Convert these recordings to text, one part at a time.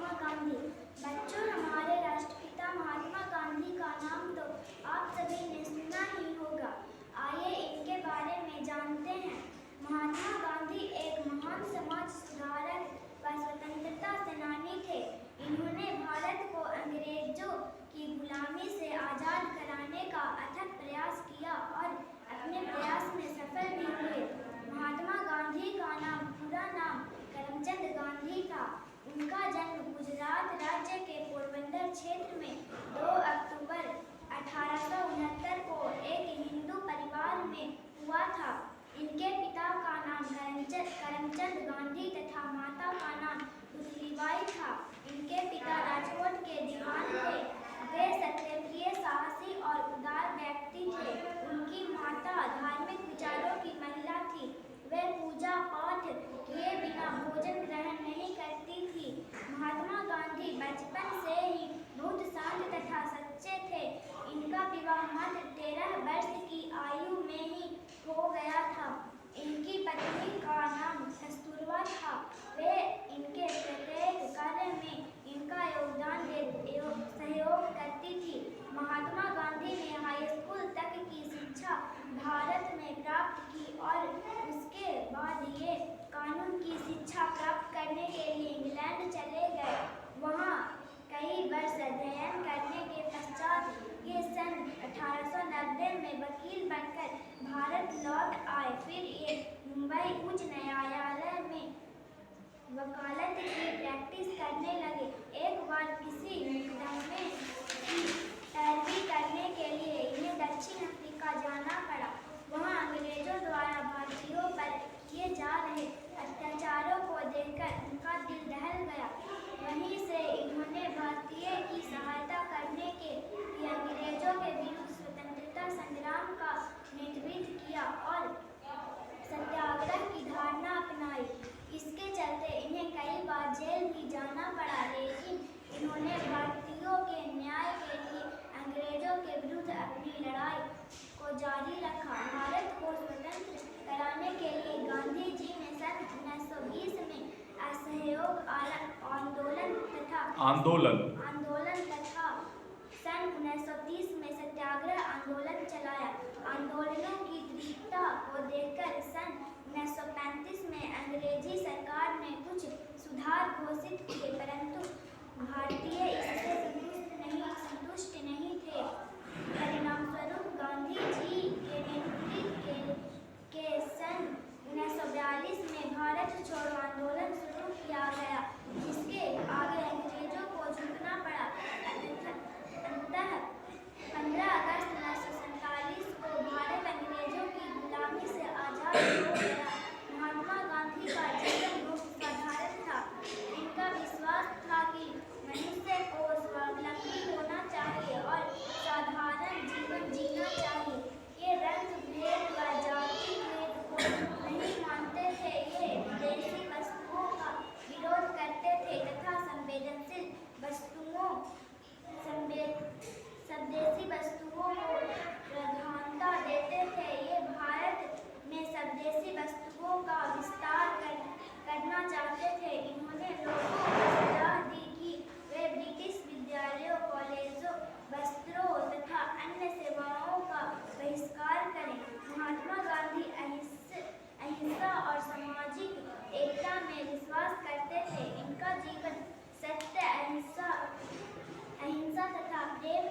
महात्मा गांधी। बच्चों, हमारे राष्ट्रपिता महात्मा गांधी का नाम तो आप सभी ने सुना ही होगा। आइए इनके बारे में जानते हैं। महात्मा गांधी एक महान समाज सुधारक व स्वतंत्रता सेनानी थे। इन्होंने भारत को अंग्रेजों की गुलामी से आज़ाद कराने का अथक प्रयास किया और अपने प्रयास में सफल भी हुए। महात्मा गांधी का पूरा नाम करमचंद गांधी था। उनका जन्म गुजरात राज्य के पोरबंदर क्षेत्र में 2 अक्टूबर 1869 को एक हिंदू परिवार में हुआ था। इनके पिता का नाम करमचंद गांधी तथा माता का नाम पुतलीबाई था। इनके पिता राजकोट के दीवान थे। वे सत्यप्रिय, साहसी और उदार व्यक्ति थे। उनकी माता धार्मिक विचारों की महिला थी। वे पूजा पाठ किए बिना भोजन ग्रहण नहीं करती थी। महात्मा गांधी बचपन से ही बहुत शांत तथा सच्चे थे। इनका विवाह मात्र 13 वर्ष की आयु में ही हो गया था। इनकी पत्नी का नाम कस्तूरबा था। वे इनके प्रत्येक कार्य में इनका सहयोग करती थी। महात्मा गांधी ने हाई स्कूल तक की शिक्षा भारत में प्राप्त की और उसके बाद ये कानून की शिक्षा प्राप्त करने के लिए इंग्लैंड चले गए। वहाँ कई वर्ष अध्ययन करने के पश्चात ये सन 1890 में वकील बनकर भारत लौट आए। फिर ये मुंबई उच्च न्यायालय में वकालत की प्रैक्टिस करने लगे। एक बार किसी मुकदमे की पैरवी करने के लिए इन्हें दक्षिण अफ्रीका जाना पड़ा। वहाँ अंग्रेजों द्वारा भारतीयों पर किए जा रहे अत्याचारों को देखकर उनका दिल दहल गया। वहीं से इन्होंने भारतीय की सहायता करने के लिए अंग्रेजों के विरुद्ध स्वतंत्रता संग्राम का नेतृत्व किया और सत्याग्रह की धारणा अपनाई। इसके चलते इन्हें कई बार जेल भी जाना पड़ा, लेकिन इन्होंने भारतीयों के न्याय के लिए अंग्रेजों के विरुद्ध अपनी लड़ाई को जारी रखा। भारत को स्वतंत्र कराने के लिए गांधी जी ने सन 1920 में असहयोग आंदोलन तथा सन 1930 में सत्याग्रह आंदोलन चलाया। आंदोलनों की तीव्रता को देखकर सन 1935 में अंग्रेजी सरकार ने कुछ सुधार घोषित किए, परंतु भारतीय इससे संतुष्ट नहीं थे। परिणामस्वरूप गांधी जी के नेतृत्व के सन 1942 में भारत छोड़ो आंदोलन शुरू किया गया, जिसके आगे अंग्रेजों को झुकना पड़ा। अंततः 15 अगस्त 1947 को भारत अंग्रेजों की गुलामी से आजाद हो गया। महात्मा गांधी का जीवन बहुत साधारण था। इनका विश्वास था कि मनुष्य को स्वावलंबी होना चाहिए और साधारण जीवन जीना चाहिए। ये रंग भेद व जाति भेद को नहीं मानते थे। ये विदेशी वस्तुओं का विरोध करते थे तथा संवेदनशील वस्तुओं स्वदेशी वस्तुओं को प्राधान्यता देते थे। ये भारत में स्वदेशी वस्तुओं का विस्तार करना चाहते थे। इन्होंने लोगों को सलाह दी कि वे ब्रिटिश विद्यालयों, कॉलेजों, वस्त्रों तथा अन्य सेवाओं का बहिष्कार करें। महात्मा गांधी अहिंसा और सामाजिक एकता में विश्वास करते थे। इनका जीवन सत्य, अहिंसा तथा प्रेम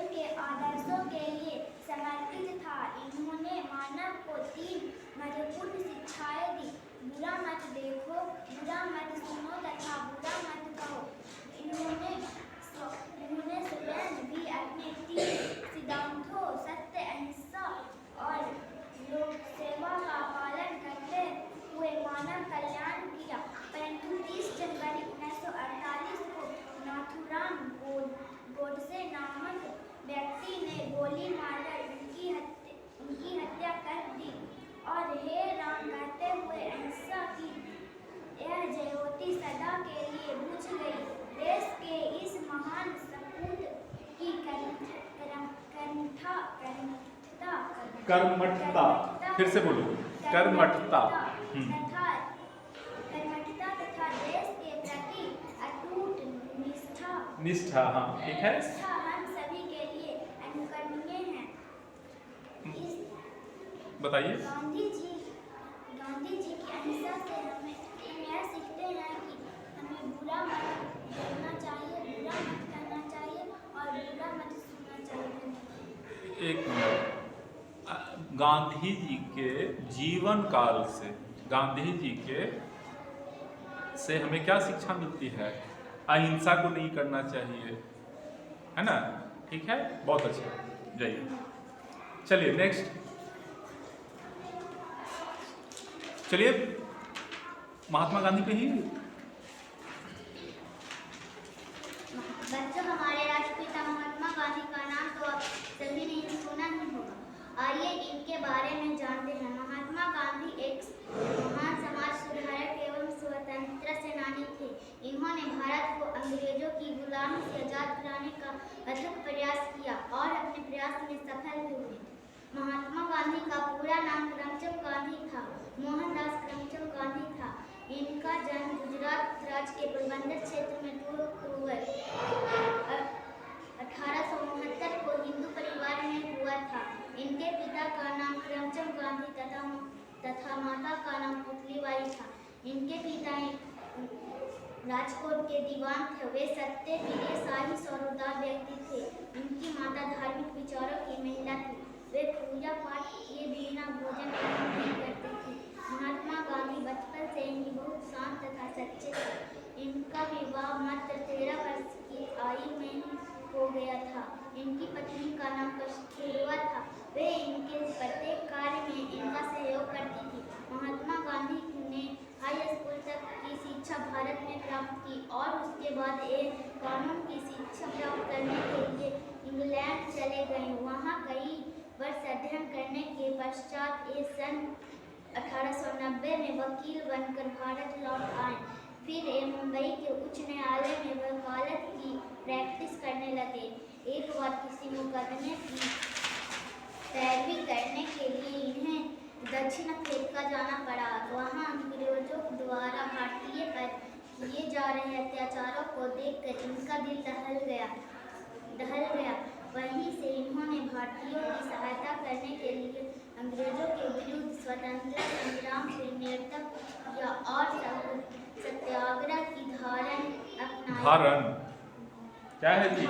के आदर्शों के लिए समर्पित था। इन्होंने मानव को 3 महत्वपूर्ण शिक्षाएं दी। बुरा मत देखो, बुरा मत सुनो तथा बुरा मत कहो। इन्होंने स्वयं भी अपने 3 सिद्धांतों सत्य, अहिंसा और लोक सेवा का पालन करते हुए मानव कल्याण किया। परंतु 30 जनवरी 1948 को नाथूराम गोडसे नामक व्यक्ति ने गोली मारकर उनकी हत्या कर दी और हे राम कहते हुए अहिंसा की यह ज्योति सदा के लिए बुझ गई। देश के इस महान सपूत की कर्मठता फिर से बोलो, कर्मठता तथा देश के प्रति निष्ठा, हाँ ठीक है। निष्ठा हम सभी के लिए अनुकरणीय है। इस बताइए। गांधी जी की अहिंसा से हम यह सीखते हैं कि हमें बुरा मत बोलना चाहिए, बुरा मत कहना चाहिए और बुरा मत सुनना चाहिए। एक मिनट, गांधी जी के जीवन काल से, गांधी जी के से हमें क्या शिक्षा मिलती है? अहिंसा को नहीं करना चाहिए, है ना? ठीक है, बहुत अच्छा, जाइए। चलिए नेक्स्ट, चलिए महात्मा गांधी पे ही। बच्चों, हमारे राष्ट्रपिता महात्मा गांधी का नाम तो आप सभी ने सुना ही होगा। आइए इनके बारे में जानते हैं। महात्मा गांधी एक महान समाज सुधारक एवं स्वतंत्रता सेनानी थे। इन्होंने भारत को अंग्रेजों की गुलामी से आजाद कराने का अथक प्रयास किया और अपने प्रयास में सफल भी हुए। महात्मा गांधी का पूरा नाम करमचंद गांधी था, मोहनदास करमचंद गांधी था। इनका जन्म गुजरात राज्य के पोरबंदर क्षेत्र में 2 अक्टूबर 1869 को हिंदू परिवार में हुआ था। इनके पिता का नाम करमचंद गांधी तथा माता का नाम पुतलीबाई था। इनके पिता राजकोट के दीवान थे। वे सत्य, प्रिय, शाही, सौरदार व्यक्ति थे। इनकी माता धार्मिक विचारों की महिला थी। वे पूजा पाठ किए बिना भोजन नहीं करते थे। महात्मा गांधी बचपन से ही बहुत शांत तथा सच्चे थे। इनका विवाह मात्र 13 वर्ष की आयु में ही हो गया था। इनकी पत्नी का नाम कस्तूरबा था। वे इनके प्रत्येक कार्य में इनका सहयोग करती थी। महात्मा गांधी ने हाई स्कूल तक की शिक्षा भारत में प्राप्त की और उसके बाद एक कानून की शिक्षा प्राप्त करने के लिए इंग्लैंड चले गए। वहाँ कई वर्ष अध्ययन करने के पश्चात ये सन 1890 में वकील बनकर भारत लौट आए। फिर ये मुंबई के उच्च न्यायालय में वकालत की प्रैक्टिस करने लगे। एक बार किसी मुकदमे की पैरवी करने के लिए इन्हें दक्षिण अफ्रीका जाना पड़ा। वहाँ अंग्रेजों द्वारा भारतीय पर किए जा रहे अत्याचारों को देखकर इनका दिल दहल गया। वहीं से इन्होंने भारतीयों की सहायता करने के लिए अंग्रेजों के विरुद्ध स्वतंत्रता संग्राम से निरतक किया और सत्याग्रह की धारण अपनाई। धारण क्या है जी?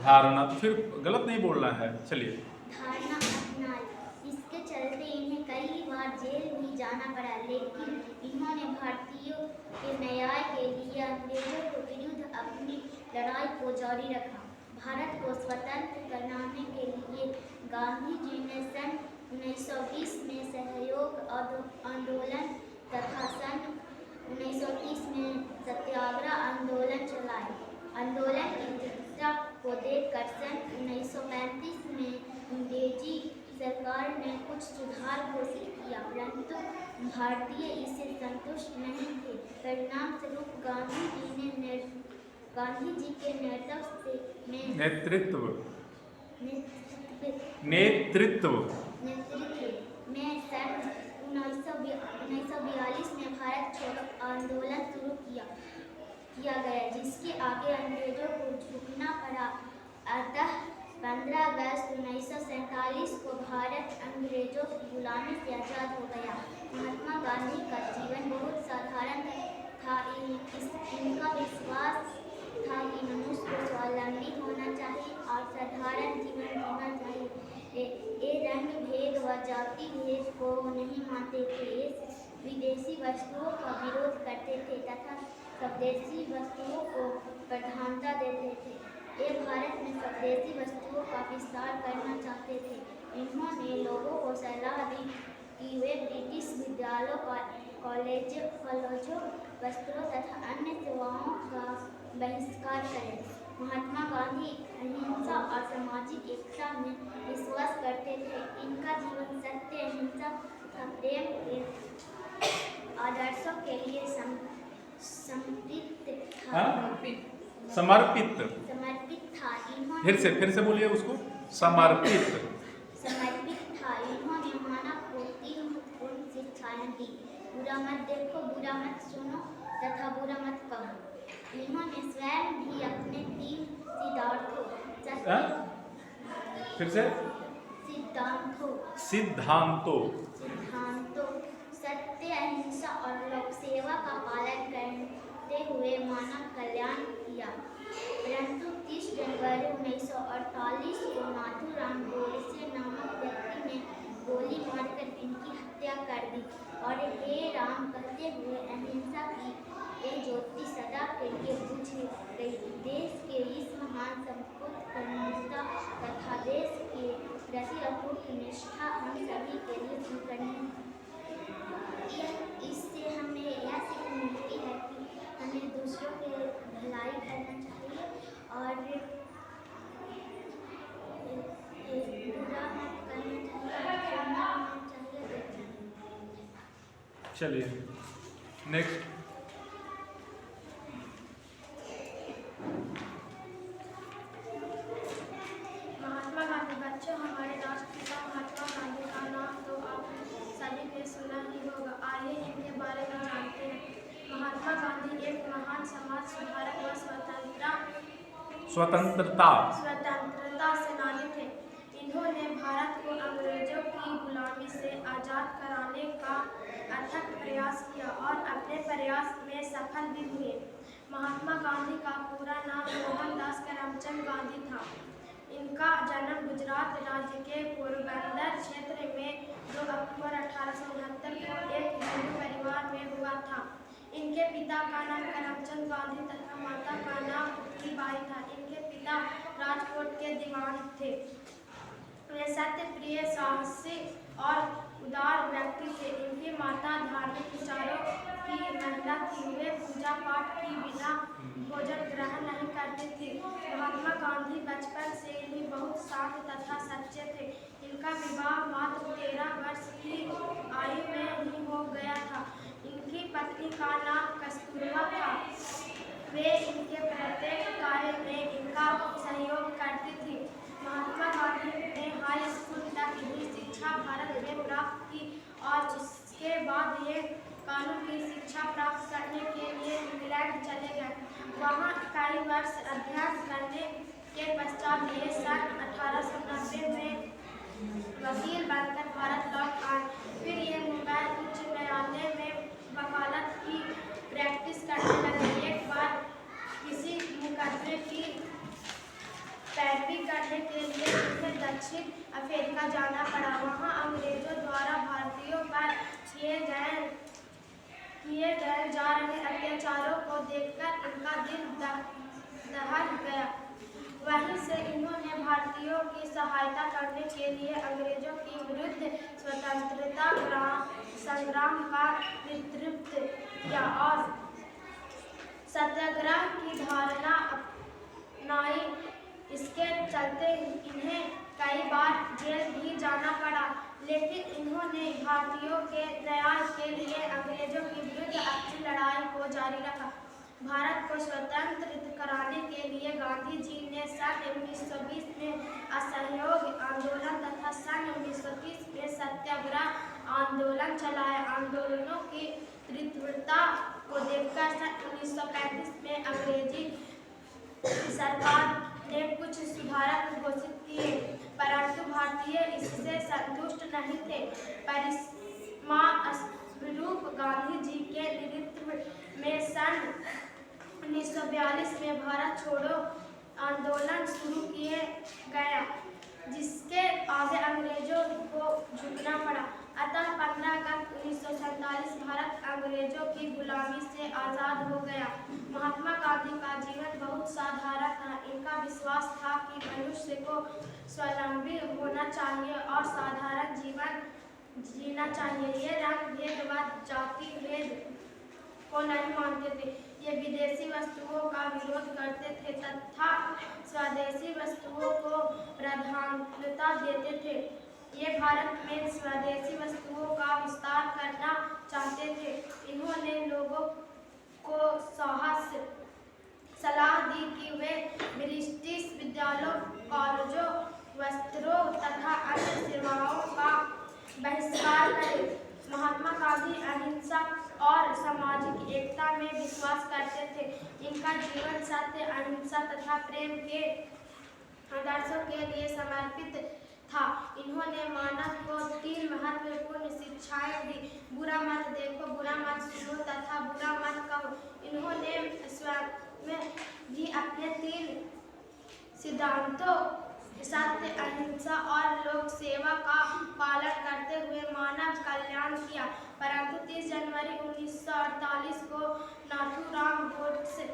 धारणा। तो फिर गलत नहीं बोलना है। चलिए। धारणा अपनाई। इसके चलते इन्हें कई बार जेल भी जाना पड़ा, लेकिन इन्होंने भारतीयों के न्याय के लिए अंग्रेजों के विरुद्ध अपनी लड़ाई को जारी रखा। भारत को स्वतंत्र बनाने के लिए गांधी जी ने सन 1920 में सहयोग आंदोलन तथा सन 1930 में सत्याग्रह आंदोलन चलाए। आंदोलन की तीव्रता को देखकर सन 1935 में अंग्रेजी सरकार ने कुछ सुधार घोषित किया, परंतु भारतीय इससे संतुष्ट नहीं थे। परिणाम स्वरूप गांधी जी के नेतृत्व में सन 1942 में भारत छोड़ो आंदोलन शुरू किया गया, जिसके आगे अंग्रेजों को झुकना पड़ा। अतः 15 अगस्त 1947 को भारत अंग्रेजों की गुलामी से आजाद हो गया। महात्मा गांधी का जीवन बहुत साधारण था। इनका विश्वास था कि मनुष्य को स्वावलंबी होना चाहिए और साधारण जीवन जीना चाहिए। ये रंग भेद व जाति भेद को नहीं मानते थे। ये विदेशी वस्तुओं का विरोध करते थे तथा स्वदेशी वस्तुओं को प्राधान्यता देते थे। ये भारत में स्वदेशी वस्तुओं का विस्तार करना चाहते थे। इन्होंने लोगों को सलाह दी कि वे ब्रिटिश विद्यालयों, कॉलेजों, वस्त्रों तथा अन्य सेवाओं का बहिष्कार करें। महात्मा गांधी अहिंसा और सामाजिक एकता में विश्वास करते थे। इनका जीवन सत्य, अहिंसा तथा प्रेम के आदर्शों के लिए समर्पित था। फिर से बोलिए उसको। समर्पित था। इन्होंने मानव को 3 महत्वपूर्ण शिक्षाएं दी: बुरा मत देखो, बुरा मत सुनो तथा बुरा मत कहो। इन्होंने स्वयं भी अपने फिर से सिद्धांतों सिद्धांतों सिद्धांतों सत्य, अहिंसा और लोक सेवा का पालन करते हुए मानव कल्याण किया। परंतु 30 जनवरी 1948 को नाथूराम गोडसे नामक व्यक्ति ने गोली मारकर इनकी हत्या कर दी और हे राम कहते हुए अहिंसा की यह ज्योति सदा के लिए बुझ गई। देश के इस महान सपूत कर्मठता तथा देश के प्रति अटूट निष्ठा हम सभी के लिए स्वीकार्य। इससे हमें यह सीख मिलती है कि हमें दूसरों के भलाई करना चाहिए और बुरा मत करना चाहिए। चलिए नेक्स्ट। महात्मा गांधी। बच्चों, हमारे राष्ट्रपिता महात्मा गांधी का नाम तो आप सभी ने सुना ही होगा। आइए इनके बारे में जानते हैं। महात्मा गांधी एक महान समाज सुधारक व स्वतंत्रता सेनानी थे। इन्होंने भारत को अंग्रेजों की गुलामी से आज़ाद कराने का अथक प्रयास किया और अपने प्रयास में सफल भी हुए। महात्मा गांधी का पूरा नाम मोहनदास करमचंद गांधी था। इनका जन्म गुजरात राज्य के पोरबंदर क्षेत्र में 2 अक्टूबर 1869 को एक हिंदू परिवार में हुआ था। इनके पिता का नाम करमचंद गांधी तथा माता का नाम पुतलीबाई था। इनके पिता राजकोट के दीवान थे। वे सत्य प्रिय, साहसी और उदार व्यक्ति थे। इनकी माता धार्मिक विचारों की महिला थी। वे पूजा पाठ की बिना भोजन ग्रहण नहीं करती थी। महात्मा गांधी बचपन से ही बहुत शांत तथा सच्चे थे। इनका विवाह मात्र 13 वर्ष की आयु में ही हो गया था। इनकी पत्नी का नाम कस्तूरबा था। वे इनके प्रत्येक कार्य में इनका सहयोग करती थी। महात्मा गांधी ने हाई स्कूल तक की शिक्षा भारत में प्राप्त की और इसके बाद ये कानून की शिक्षा प्राप्त करने के लिए इंग्लैंड चले गए। वहाँ कई वर्ष अध्ययन करने के पश्चात ये सन 1890 में वकील बनकर भारत लौट आए। फिर ये मुंबई उच्च न्यायालय में वकालत की प्रैक्टिस करने लगे। एक बार किसी मुकदमे की पैरवी करने के लिए उन्हें दक्षिण अफ्रीका जाना पड़ा। वहाँ अंग्रेजों द्वारा भारतीयों पर किए गए जा रहे अत्याचारों को देखकर इनका दिल दहल गया। वहीं से इन्होंने भारतीयों की सहायता करने के लिए अंग्रेजों के विरुद्ध स्वतंत्रता संग्राम का नेतृत्व किया और सत्याग्रह की धारणा अपनाई। इसके चलते इन्हें कई बार जेल भी जाना पड़ा, लेकिन इन्होंने भारतीयों के न्याय के लिए अंग्रेजों के विरुद्ध अपनी लड़ाई को जारी रखा। भारत को स्वतंत्र कराने के लिए गांधी जी ने सन 1920 में असहयोग आंदोलन तथा सन 1930 में सत्याग्रह आंदोलन चलाया। आंदोलनों की तीव्रता को देखकर सन 1935 में अंग्रेजी सरकार ने कुछ सुधार घोषित किए, परंतु भारतीय इससे संतुष्ट नहीं थे। परिणामस्वरूप गांधी जी के नेतृत्व में सन 1942 में भारत छोड़ो आंदोलन शुरू किया गया, जिसके आगे अंग्रेजों को झुकना पड़ा। अतः 15 अगस्त 1947 भारत अंग्रेजों की गुलामी से आज़ाद हो गया। महात्मा गांधी का जीवन बहुत साधारण था। इनका विश्वास था कि मनुष्य को स्वावलंबी होना चाहिए और साधारण जीवन जीना चाहिए। ये रंग भेद व जाति भेद को नहीं मानते थे। ये विदेशी वस्तुओं का विरोध करते थे तथा स्वदेशी वस्तुओं को प्राधान्यता देते थे। ये भारत में स्वदेशी वस्तुओं का विस्तार करना चाहते थे। इन्होंने लोगों को सलाह दी कि वे ब्रिटिश विद्यालयों, कॉलेजों, वस्त्रों तथा अन्य सेवाओं का बहिष्कार करें। महात्मा गांधी अहिंसा और सामाजिक एकता में विश्वास करते थे। इनका जीवन सत्य, अहिंसा तथा प्रेम के आदर्शों के लिए समर्पित था। इन्होंने मानव को 3 महत्वपूर्ण शिक्षाएं दी: बुरा मत देखो, बुरा मत सुनो तथा बुरा मत कहो। इन्होंने स्वयं भी अपने 3 सिद्धांतों सत्य, अहिंसा और लोक सेवा का पालन करते हुए मानव कल्याण किया। परंतु 30 जनवरी 1948 को नाथूराम गोडसे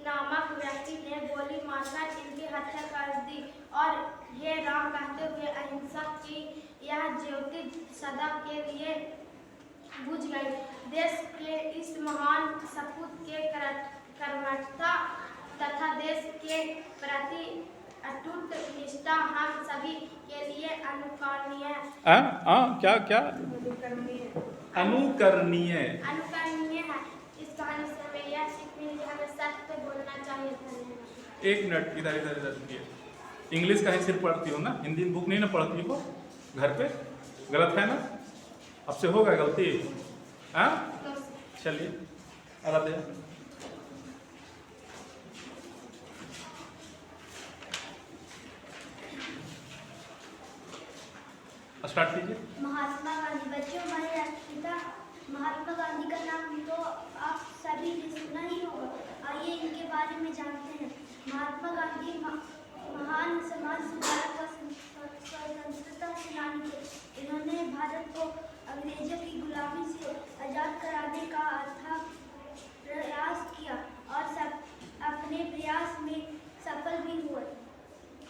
नामक व्यक्ति ने गोली मारकर इनकी हत्या कर दी और हे राम कहते हुए अहिंसा की यह ज्योति सदा के लिए बुझ गई। देश के इस महान सपूत के कर्मठता तथा देश के प्रति अटूट निष्ठा हम सभी के लिए अनुकरणीय क्या अनुकरणीय है। इस कहानी से हमें यह सीख मिली कि हमें सत्य बोलना चाहिए। धन्यवाद। 1 मिनट इधर रुकिए। इंग्लिश कहीं सिर्फ पढ़ती हो ना, हिंदी बुक नहीं ना पढ़ती हो घर पे? गलत है ना? अब से होगा गलती? हाँ, चलिए आराध्या। स्टार्ट कीजिए। महात्मा गांधी। बच्चों, हमारे राष्ट्रपिता महात्मा गांधी का नाम तो आप सभी ने सुना ही होगा। आइए इनके बारे में जानते हैं। महात्मा गांधी महान समाज सुधारक और स्वतंत्रता सेनानी थे। इन्होंने भारत को अंग्रेजों की गुलामी से आज़ाद कराने का अथक प्रयास किया और अपने प्रयास में सफल भी हुए।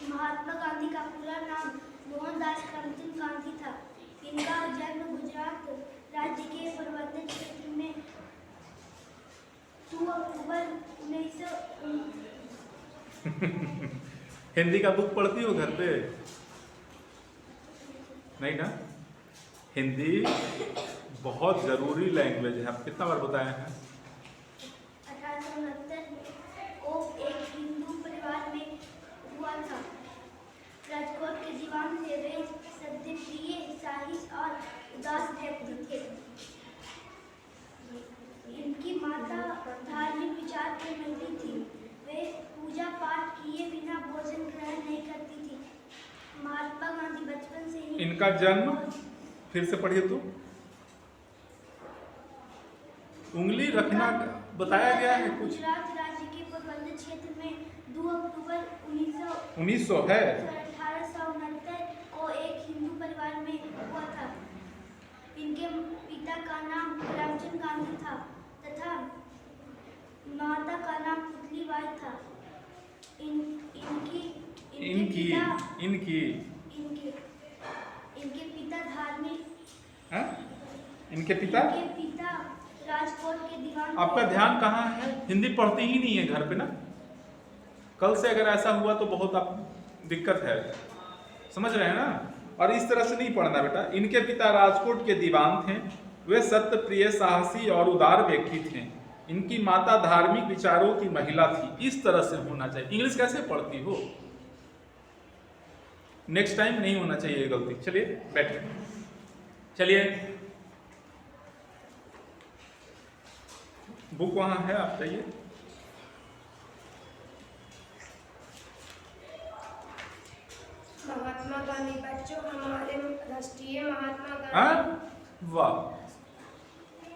महात्मा गांधी का पूरा नाम मोहनदास करमचंद गांधी था। इनका जन्म गुजरात राज्य के पोरबंदर क्षेत्र में 2 अक्टूबर 1919। हिंदी का बुक पढ़ती हो घर पे? नहीं ना? हिंदी बहुत जरूरी लैंग्वेज है। आप कितना बार बताए हैं? 1869 को एक हिंदू परिवार में हुआ था। राजकोट के दीवान थे। वे सत्यप्रिय, साहिस और उदास व्यक्ति थे। इनकी माता धार्मिक विचार की मंडी थी। वे पूजा पाठ किए बिना भोजन ग्रहण नहीं करती थी। महात्मा गांधी बचपन से ही इनका जन्म फिर से पढ़िए तो। उंगली रखना बताया गया है कुछ। गुजरात राज्य के पोरबंदर क्षेत्र में 2 अक्टूबर 1900 है। 1869 को एक हिंदू परिवार में हुआ था। इनके पिता का नाम करमचंद गांधी था तथा माता का नाम पुतलीबाई था। इनके पिता धार्मिक। इनके पिता राजकोट के दीवान। आपका ध्यान कहाँ है? हिंदी पढ़ते ही नहीं है घर पे ना। कल से अगर ऐसा हुआ तो बहुत आप दिक्कत है, समझ रहे हैं ना? और इस तरह से नहीं पढ़ना बेटा। इनके पिता राजकोट के दीवान थे। वे सत्य प्रिय, साहसी और उदार व्यक्ति थे। इनकी माता धार्मिक विचारों की महिला थी। इस तरह से होना चाहिए। इंग्लिश कैसे पढ़ती हो? नेक्स्ट टाइम नहीं होना चाहिए ये गलती। चलिए बैठिए। चलिए बुक वहां है, आप जाइए। महात्मा गांधी। बच्चों, हमारे राष्ट्रीय महात्मा गांधी। वाह,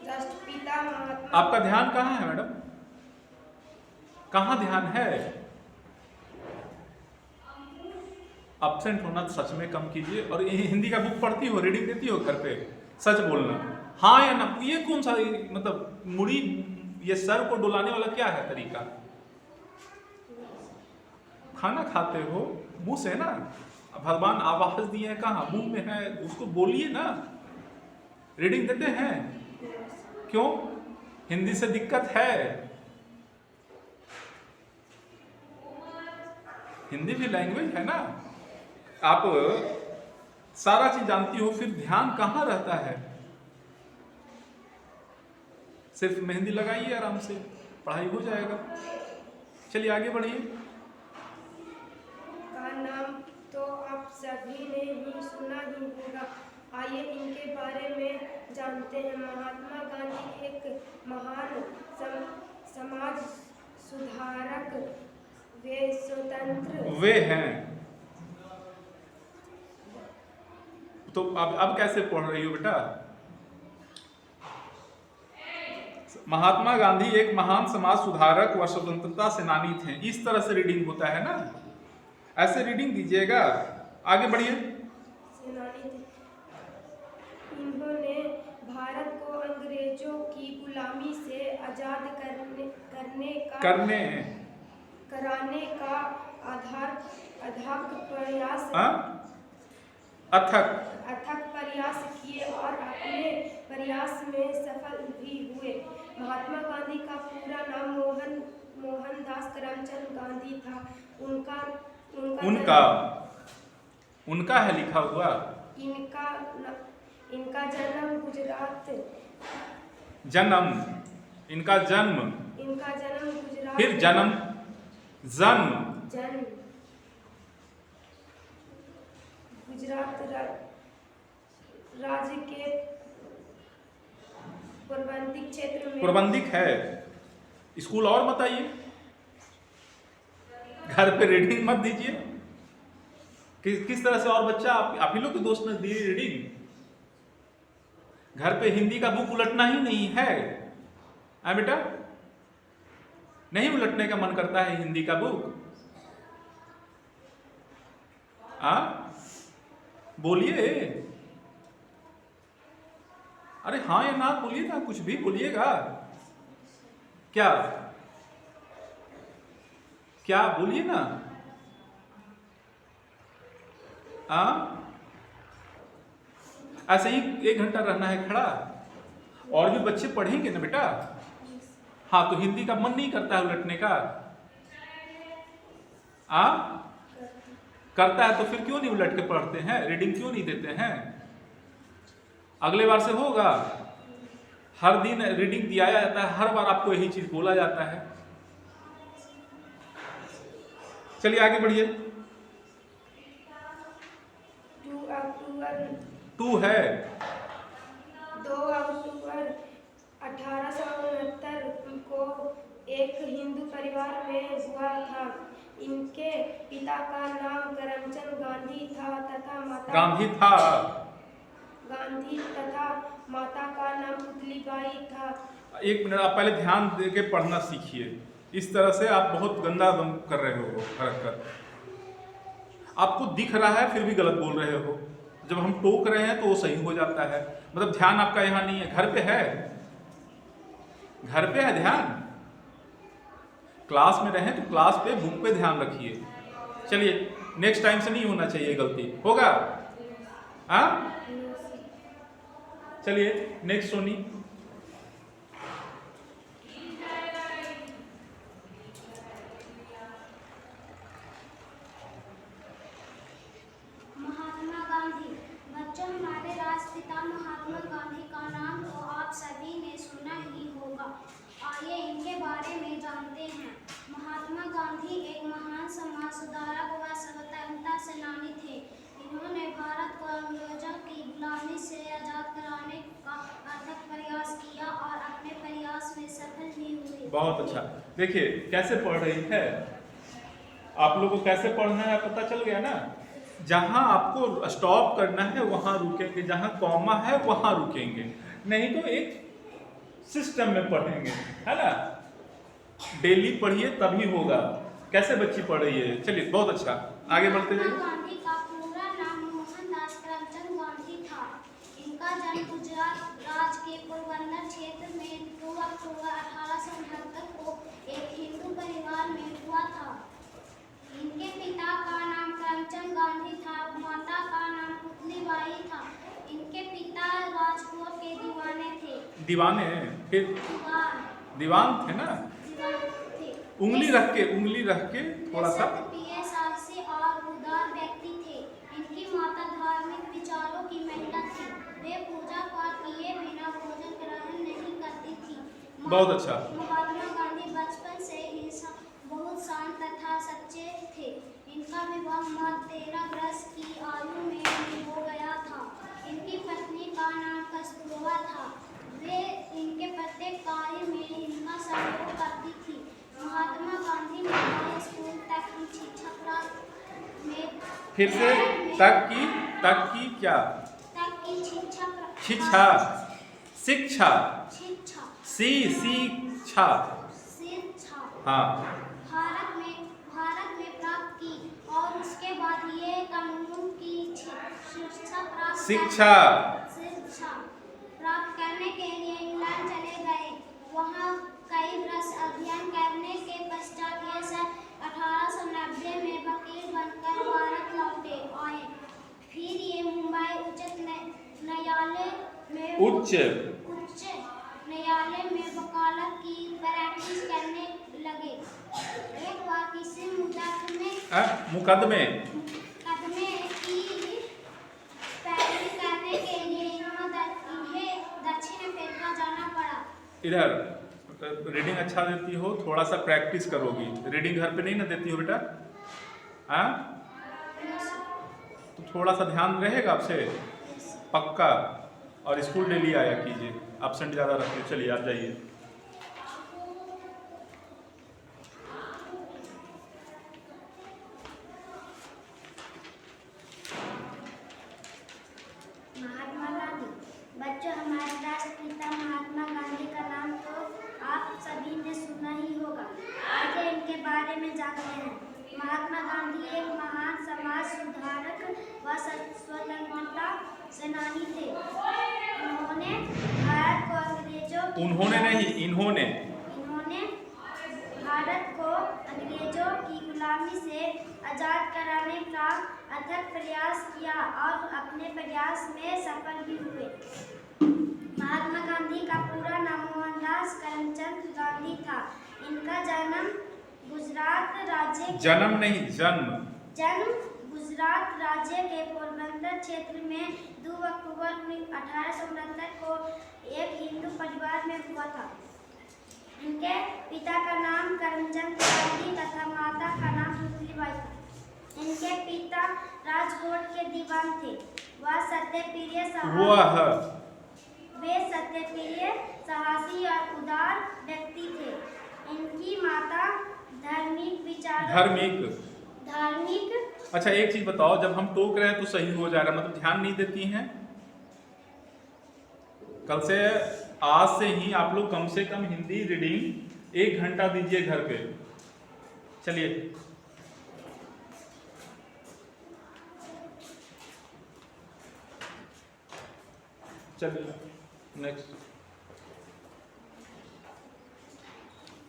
राष्ट्रपिता महात्मा। आपका ध्यान कहाँ है मैडम? कहाँ ध्यान है? एब्सेंट होना सच में कम कीजिए। और हिंदी का बुक पढ़ती हो, रीडिंग देती हो घर पे? सच बोलना, हाँ या ना। ये कौन सा मतलब मुड़ी, ये सर को डुलाने वाला क्या है तरीका? खाना खाते हो मुंह से ना। भगवान आवाज दिए हैं, कहाँ? मुंह में है, उसको बोलिए ना। रीडिंग देते हैं क्यों? हिंदी से दिक्कत है। हिंदी भी लैंग्वेज है ना। आप सारा चीज जानती हो, फिर ध्यान कहाँ रहता है? सिर्फ मेहंदी लगाइए, आराम से पढ़ाई हो जाएगा। चलिए आगे बढ़िए। का नाम तो आप सभी ने ही सुना ही होगा। आइए इनके बारे में जानते हैं। महात्मा गांधी एक महान समाज सुधारक वे स्वतंत्र वे हैं तो अब कैसे पढ़ रही हो बेटा? महात्मा गांधी एक महान समाज सुधारक व स्वतंत्रता सेनानी थे। इस तरह से रीडिंग होता है ना, ऐसे रीडिंग दीजिएगा। आगे बढ़िए। सेनानी थे। इन्होंने भारत को अंग्रेजों की गुलामी से आजाद कराने का अथक प्रयास किए और अपने प्रयास में सफल भी हुए। महात्मा गांधी का पूरा नाम मोहनदास करमचंद गांधी था। उनका है लिखा हुआ। इनका जन्म गुजरात। इनका जन्म गुजरात। फिर जन्म गुजरात राज्य के प्रबंधिक क्षेत्र में। प्रबंधिक है। स्कूल और बताइए, घर पे रीडिंग मत दीजिए। किस तरह से और बच्चा आप ही लोग के दोस्त ने दी रीडिंग। घर पे हिंदी का बुक उलटना ही नहीं है बेटा? नहीं उलटने का मन करता है हिंदी का बुक? बोलिए। अरे हाँ या ना बोलिए ना, कुछ भी बोलिएगा। क्या बोलिए ना। ऐसे ही 1 घंटा रहना है खड़ा, और भी बच्चे पढ़ेंगे ना बेटा। हाँ, तो हिंदी का मन नहीं करता है उलटने का? करता है तो फिर क्यों नहीं उलट के पढ़ते हैं? रीडिंग क्यों नहीं देते हैं? अगले बार से होगा। हर दिन रीडिंग दिया जाता है, हर बार आपको यही चीज बोला जाता है। चलिए आगे बढ़िए। 2 है। 2 अक्टूबर 1869 को एक हिंदू परिवार में हुआ था। इनके पिता का नाम करमचंद गांधी था तथा माता का नाम पुतलीबाई था। 1 मिनट, आप पहले ध्यान दे के पढ़ना सीखिए। इस तरह से आप बहुत गंदा कर रहे हो हरकत। आपको दिख रहा है फिर भी गलत बोल रहे हो। जब हम टोक रहे हैं तो वो सही हो जाता है। मतलब ध्यान आपका यहाँ नहीं है। घर पे है ध्यान। क्लास में रहें तो क्लास पे बुक पे ध्यान रखिए। चलिए, नेक्स्ट टाइम से नहीं होना चाहिए गलती। होगा? चलिए नेक्स्ट सोनी। महात्मा गांधी। बच्चों, हमारे राष्ट्रपिता महात्मा गांधी का नाम तो आप सभी ने सुना ही होगा। आइए इनके बारे में जानते हैं। महात्मा गांधी एक महान समाज सुधारक व स्वतंत्रता सेनानी थे। इन्होंने भारत को अंग्रेजों की गुलामी से आजाद कराने का अथक प्रयास किया और अपने प्रयास में सफल भी हुए। बहुत अच्छा। देखिए कैसे पढ़ रही है। आप लोगों को कैसे पढ़ना है पता चल गया ना। जहां आपको स्टॉप करना है वहां रुकेंगे, जहां कॉमा है वहां रुकेंगे, नहीं तो एक सिस्टम में पढ़ेंगे, है ना। डेली पढ़िए तभी होगा। कैसे बच्ची पढ़ रही है? चलिए बहुत अच्छा, आगे बढ़ते जाइए। गांधी का पूरा नाम मोहनदास करमचंद गांधी था। इनका जन्म गुजरात राज्य के पोरबंदर क्षेत्र में 2 अक्टूबर 1869 को एक हिंदू परिवार में हुआ था। इनके पिता का नाम करमचंद गांधी था, माता का नाम पुतलीबाई था। इनके पिता राजकोट के दीवाने थे। दीवाने? फिर दीवान थे ना। उंगली रख के थोड़ा सा। साहसी और उदार व्यक्ति थे। इनकी माता धार्मिक विचारों की महिला थी। वे पूजा पाठ किए बिना भोजन ग्रहण नहीं करती थी। बहुत अच्छा। महात्मा गांधी बचपन से ही बहुत शांत तथा सच्चे थे। इनका विवाह मात्र 13 वर्ष की आयु में ही हो गया था। इनकी पत्नी का नाम कस्तूरबा था। वे इनके प्रत्येक कार्य में इनका सहयोग करती थी। महात्मा गांधी ने हाई स्कूल तक की शिक्षा प्राप्त में फिर से तक की क्या? शिक्षा, शिक्षा, शिक्षा, शिक्षा, शिक्षा हाँ, भारत में प्राप्त की और उसके बाद ये कानून की शिक्षा शिक्षा, प्राप्त करने के लिए इंग्लैंड चले गए। वहाँ कई वर्ष अध्ययन करने के पश्चात ये सन 1890 में वकील बनकर भारत लौटे आए। फिर ये मुंबई उच्च न्यायालय में वकालत की प्रैक्टिस करने लगे। एक बार किसी मुकदमे की पैरवी करने के लिए इन्हें दक्षिण अफ्रीका जाना पड़ा। इधर रीडिंग अच्छा देती हो, थोड़ा सा प्रैक्टिस करोगी। रीडिंग घर पे नहीं ना देती हो बेटा? हाँ, तो थोड़ा सा ध्यान रहेगा आपसे पक्का। और स्कूल डेली आया कीजिए, एब्सेंट ज़्यादा रखिए। चलिए आप जाइए। महात्मा गांधी। बच्चों, हमारे राष्ट्रपिता महात्मा गांधी का नाम तो आप सभी ने सुना ही होगा। आइए इनके बारे में जानते हैं। महात्मा गांधी एक महान समाज सुधारक व स्वतंत्रता सेनानी थे। इन्होंने भारत को अंग्रेजों की गुलामी से आजाद कराने का अथक प्रयास किया और अपने प्रयास में सफल भी हुए। महात्मा गांधी का पूरा नाम मोहनदास करमचंद गांधी था। इनका जन्म गुजरात राज्य के पोरबंदर क्षेत्र में 2 अक्टूबर 1869 को एक हिंदू परिवार में हुआ था। इनके पिता का नाम करमचंद गांधी तथा माता का नाम पुतलीबाई था। इनके पिता राजकोट के दीवान थे। वे सत्यप्रिय, साहसी और उदार व्यक्ति थे। इनकी माता धार्मिक। अच्छा, एक चीज बताओ, जब हम टोक रहे हैं तो सही हो जाएगा, मतलब ध्यान नहीं देती हैं? कल से आज से ही आप लोग कम से कम हिंदी रीडिंग 1 घंटा दीजिए घर पे। चलिए नेक्स्ट।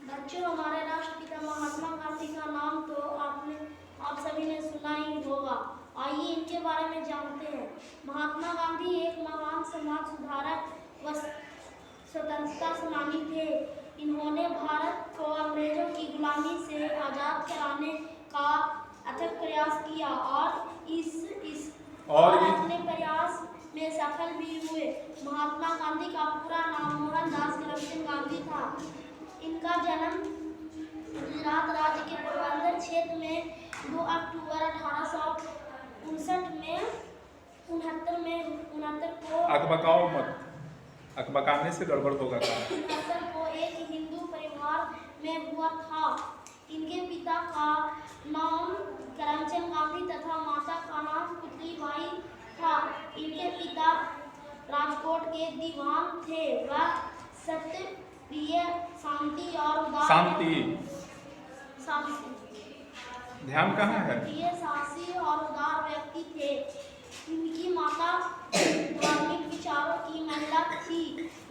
बच्चों, हमारे राष्ट्रपिता महात्मा गांधी का नाम तो आप सभी ने सुना ही होगा। आइए इनके बारे में जानते हैं। महात्मा गांधी एक महान समाज सुधारक व स्वतंत्रता सेनानी थे। इन्होंने भारत को अंग्रेजों की गुलामी से आजाद कराने का अथक प्रयास किया और अपने प्रयास में सफल भी हुए। महात्मा गांधी का पूरा नाम मोहनदास करमचंद गांधी था। इनका जन्म गुजरात राज्य के पोरबंदर क्षेत्र में 2 अक्टूबर 1869 को अकबकाओ मत, अकबकाने से गड़बड़ होगा। 69 को एक हिंदू परिवार में हुआ था। इनके पिता का नाम करमचंद गांधी तथा माता का नाम पुतलीबाई था। इनके पिता राजकोट के दीवान थे। वह सत्यप्रिय, शांति और उदार ध्यान कहाँ है? साहसी और उदार व्यक्ति थे। इनकी माता धार्मिक विचारों की महिला थी।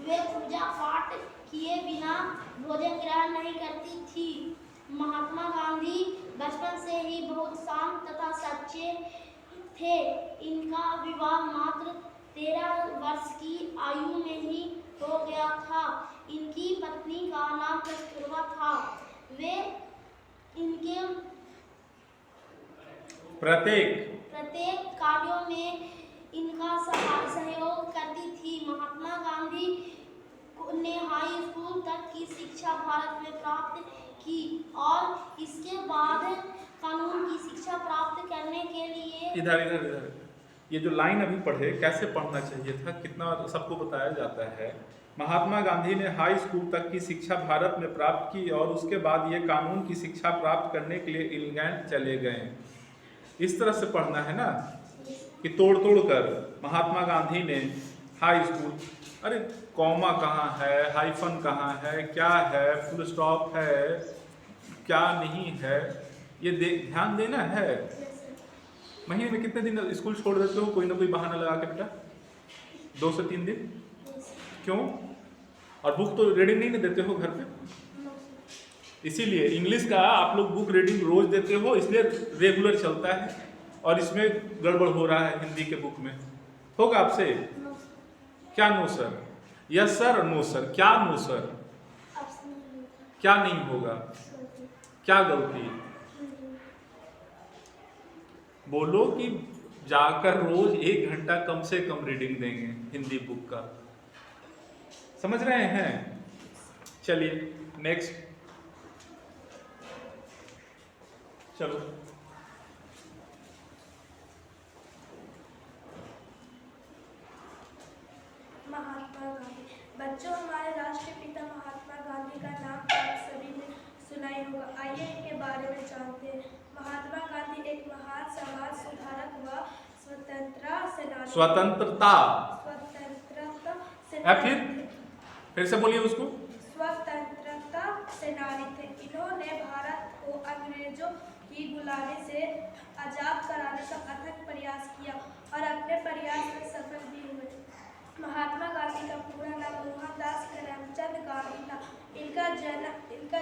वे पूजा पाठ किए बिना भोजन ग्रहण नहीं करती थी। महात्मा गांधी बचपन से ही बहुत शांत तथा सच्चे थे। इनका विवाह मात्र 13 वर्ष की आयु में ही हो गया था। इनकी पत्नी का नाम कस्तूरबा था। वे इनके प्रत्येक कार्यों में इनका सहयोग करती थी। महात्मा गांधी ने हाई स्कूल तक की शिक्षा भारत में प्राप्त की और इसके बाद कानून की शिक्षा प्राप्त करने के लिए इधर ये जो लाइन अभी पढ़े, कैसे पढ़ना चाहिए था, कितना सबको बताया जाता है। महात्मा गांधी ने हाई स्कूल तक की शिक्षा भारत में प्राप्त की और उसके बाद ये कानून की शिक्षा प्राप्त करने के लिए इंग्लैंड चले गए। इस तरह से पढ़ना है ना, कि तोड़ कर महात्मा गांधी ने हाई स्कूल, अरे कॉमा कहाँ है, हाइफन कहाँ है, क्या है, फुल स्टॉप है, क्या नहीं है, ये ध्यान देना है। महीने में कितने दिन स्कूल छोड़ देते हो कोई ना कोई बहाना लगा के बेटा? 2 से 3 दिन। क्यों? और बुक तो रीडिंग नहीं देते हो घर पे? इसीलिए इंग्लिश का आप लोग बुक रीडिंग रोज देते हो, इसलिए रेगुलर चलता है। और इसमें गड़बड़ हो रहा है हिंदी के बुक में। होगा आपसे? क्या नो सर? यस सर और नो सर। क्या नो सर? क्या नहीं होगा? क्या गलती? बोलो कि जाकर रोज 1 घंटा कम से कम रीडिंग देंगे हिंदी बुक का। समझ रहे हैं? चलिए नेक्स्ट, चलो। महात्मा गांधी। बच्चों, हमारे राष्ट्रीय पिता महात्मा गांधी का नाम आप सभी ने सुना ही होगा। आइए इनके बारे में जानते हैं। महात्मा गांधी एक महान समाज सुधारक व स्वतंत्रता फिर से बोलिए उसको। स्वतंत्रता सेनानी थे। इन्होंने भारत को अंग्रेजों की गुलामी से आजाद कराने का अथक प्रयास किया और अपने प्रयास में सफल भी हुए। महात्मा गांधी का पूरा नाम मोहनदास करमचंद गांधी था। इनका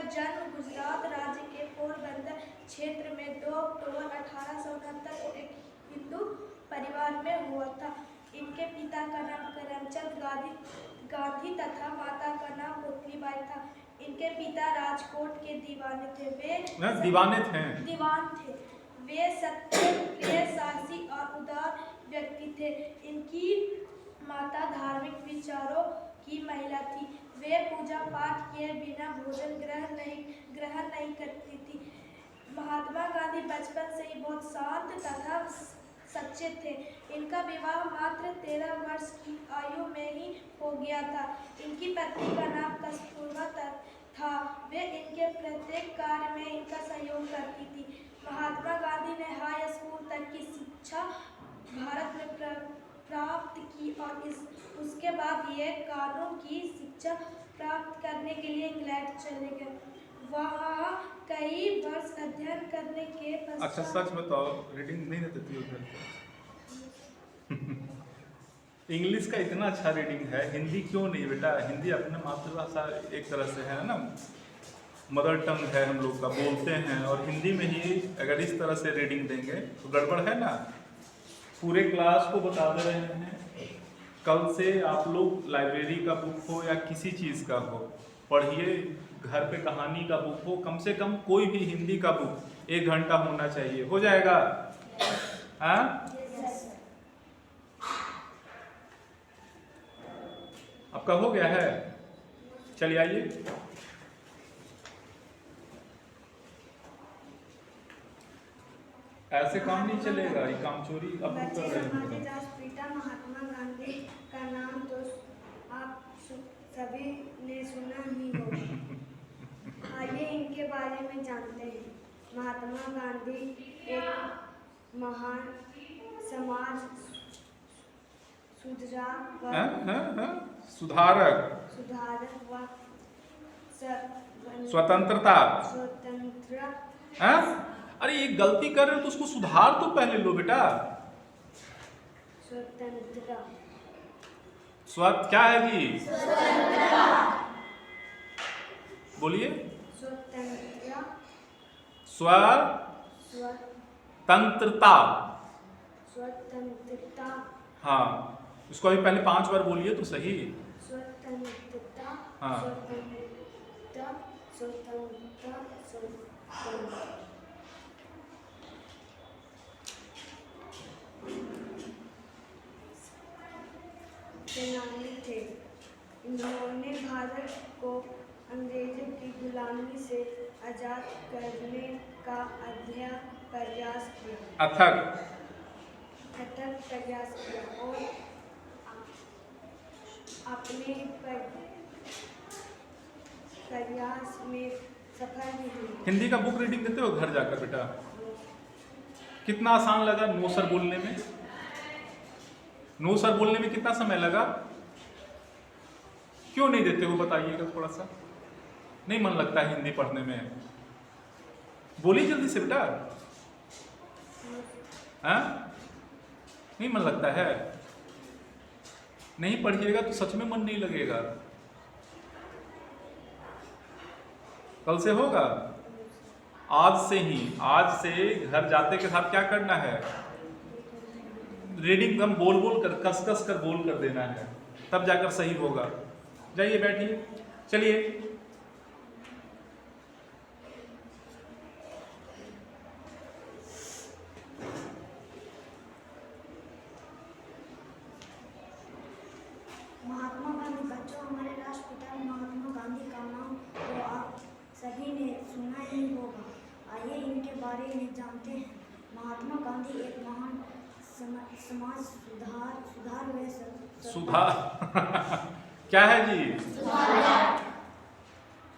जन्म गुजरात राज्य के पोरबंदर क्षेत्र में 2 अक्टूबर 1869 को एक हिंदू परिवार में हुआ था। इनके पिता का नाम करमचंद गांधी तथा माता का नाम पुतलीबाई था। इनके पिता राजकोट के दीवान थे। दीवान थे। वे सत्य, साहसी और उदार व्यक्ति थे। इनकी माता धार्मिक विचारों की महिला थी। वे पूजा पाठ किए बिना भोजन ग्रहण नहीं करती थी। महात्मा गांधी बचपन से ही बहुत शांत तथा सच्चे थे। इनका विवाह मात्र 13 वर्ष की आयु में ही हो गया था। इनकी पत्नी का नाम कस्तूरबा था। वे इनके प्रत्येक कार्य में इनका सहयोग करती थी। महात्मा गांधी ने हाई स्कूल तक की शिक्षा भारत में प्राप्त की और उसके बाद ये कानून की शिक्षा प्राप्त करने के लिए इंग्लैंड चले गए। वहाँ कई वर्ष अध्ययन करने के पश्चात। अच्छा सच बताओ, रीडिंग नहीं देती हो घर पे? इंग्लिश का इतना अच्छा रीडिंग है, हिंदी क्यों नहीं बेटा? हिंदी अपना मातृभाषा एक तरह से है ना, मदर टंग है, हम लोग का बोलते हैं। और हिंदी में ही अगर इस तरह से रीडिंग देंगे तो गड़बड़ है ना। पूरे क्लास को बता दे रहे हैं, कल से आप लोग लाइब्रेरी का बुक हो या किसी चीज़ का हो पढ़िए, घर पे कहानी का बुक हो, कम से कम कोई भी हिंदी का बुक 1 घंटा होना चाहिए। हो जाएगा? हाँ? आपका हो गया है? चलिए आइए। ऐसे काम नहीं चलेगा, ये काम चोरी अब कर रहे हमारे हैं। राष्ट्रपिता महात्मा गांधी का नाम तो आप सभी ने सुना ही होगा। आइए इनके बारे में जानते हैं। महात्मा गांधी एक महान समाज सुधारक व स्वतंत्रता। अरे ये गलती कर रहे हो तो उसको सुधार तो पहले लो बेटा। क्या है जी? बोलिए। स्वतंत्रता। हाँ, इसको अभी पहले 5 बार बोलिए तो सही। स्वतंत्रता। हाँ। सेनानी थे। इन्होंने भारत को अंग्रेजों की गुलामी से आजाद करने का अथक प्रयास किया और अपने प्रयास में सफल भी हुए। हिंदी का बुक रीडिंग देते हो घर जाकर बेटा? कितना आसान लगा नो सर बोलने में? नो सर बोलने में कितना समय लगा? क्यों नहीं देते हो बताइएगा थोड़ा सा। नहीं मन लगता है हिंदी पढ़ने में? बोलिए जल्दी से बेटा। हाँ, नहीं मन लगता है? नहीं पढ़िएगा तो सच में मन नहीं लगेगा। कल से होगा, आज से ही, आज से घर जाते के साथ क्या करना है? रीडिंग एकदम बोल बोल कर, कस कस कर बोल कर देना है, तब जाकर सही होगा। जाइए बैठिए, चलिए। महात्मा गांधी, बच्चों हमारे राष्ट्रपिता महात्मा गांधी का नाम तो आप सभी ने सुना ही होगा। आइए इनके बारे में जानते हैं। महात्मा गांधी एक महान समाज सुधार व सुधार क्या है जी?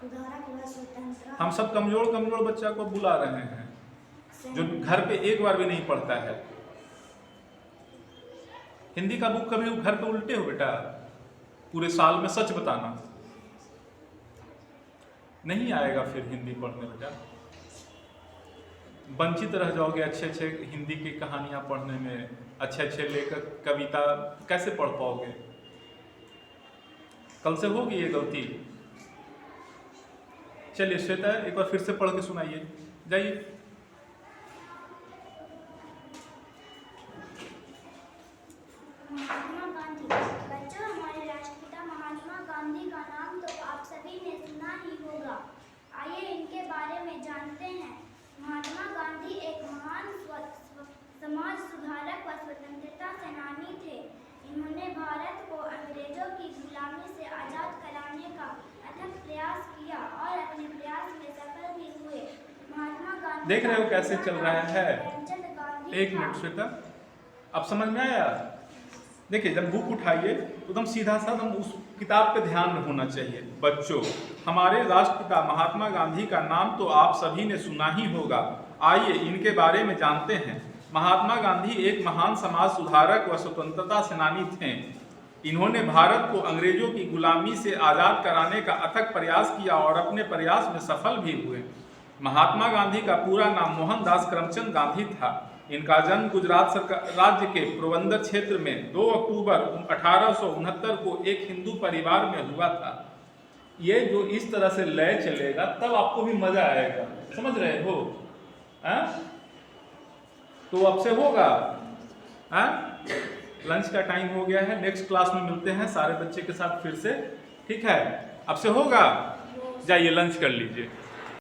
सुधारक व स्वतंत्रता। हम सब कमजोर कमजोर बच्चा को बुला रहे हैं जो घर पे एक बार भी नहीं पढ़ता है। हिंदी का बुक कभी घर पे उल्टे हो बेटा? पूरे साल में सच बताना। नहीं आएगा फिर हिंदी पढ़ने बेटा, वंचित रह जाओगे अच्छे अच्छे हिंदी की कहानियां पढ़ने में, अच्छे अच्छे लेखक कविता कैसे पढ़ पाओगे? कल से होगी ये गलती। चलिए श्वेता एक बार फिर से पढ़ के सुनाइए, जाइए। महात्मा गांधी, बच्चों हमारे राष्ट्रपिता महात्मा गांधी का नाम तो आप सभी ने सुना ही होगा। आइए इनके बारे में जानते हैं। महात्मा गांधी एक महान समाज सुधारक व स्वतंत्रता सेनानी थे। इन्होंने भारत को अंग्रेजों की गुलामी से आजाद कराने का अथक प्रयास किया और अपने प्रयास में सफल भी हुए। महात्मा गांधी देख रहे हो कैसे चल रहा है? प्रेमचंद गांधी एक मिनट श्वेता, अब समझ में आया? देखिए जब बुक उठाइए तो एकदम सीधा सा हम उस किताब पे ध्यान होना चाहिए। बच्चों हमारे राष्ट्रपिता महात्मा गांधी का नाम तो आप सभी ने सुना ही होगा। आइए इनके बारे में जानते हैं। महात्मा गांधी एक महान समाज सुधारक व स्वतंत्रता सेनानी थे। इन्होंने भारत को अंग्रेजों की गुलामी से आज़ाद कराने का अथक प्रयास किया और अपने प्रयास में सफल भी हुए। महात्मा गांधी का पूरा नाम मोहनदास करमचंद गांधी था। इनका जन्म गुजरात राज्य के पोरबंदर क्षेत्र में 2 अक्टूबर 1869 को एक हिंदू परिवार में हुआ था। ये जो इस तरह से लय चलेगा तब आपको भी मजा आएगा, समझ रहे हो? तो अब से होगा। लंच का टाइम हो गया है, नेक्स्ट क्लास में मिलते हैं सारे बच्चे के साथ फिर से, ठीक है? अब से होगा, जाइए लंच कर लीजिए।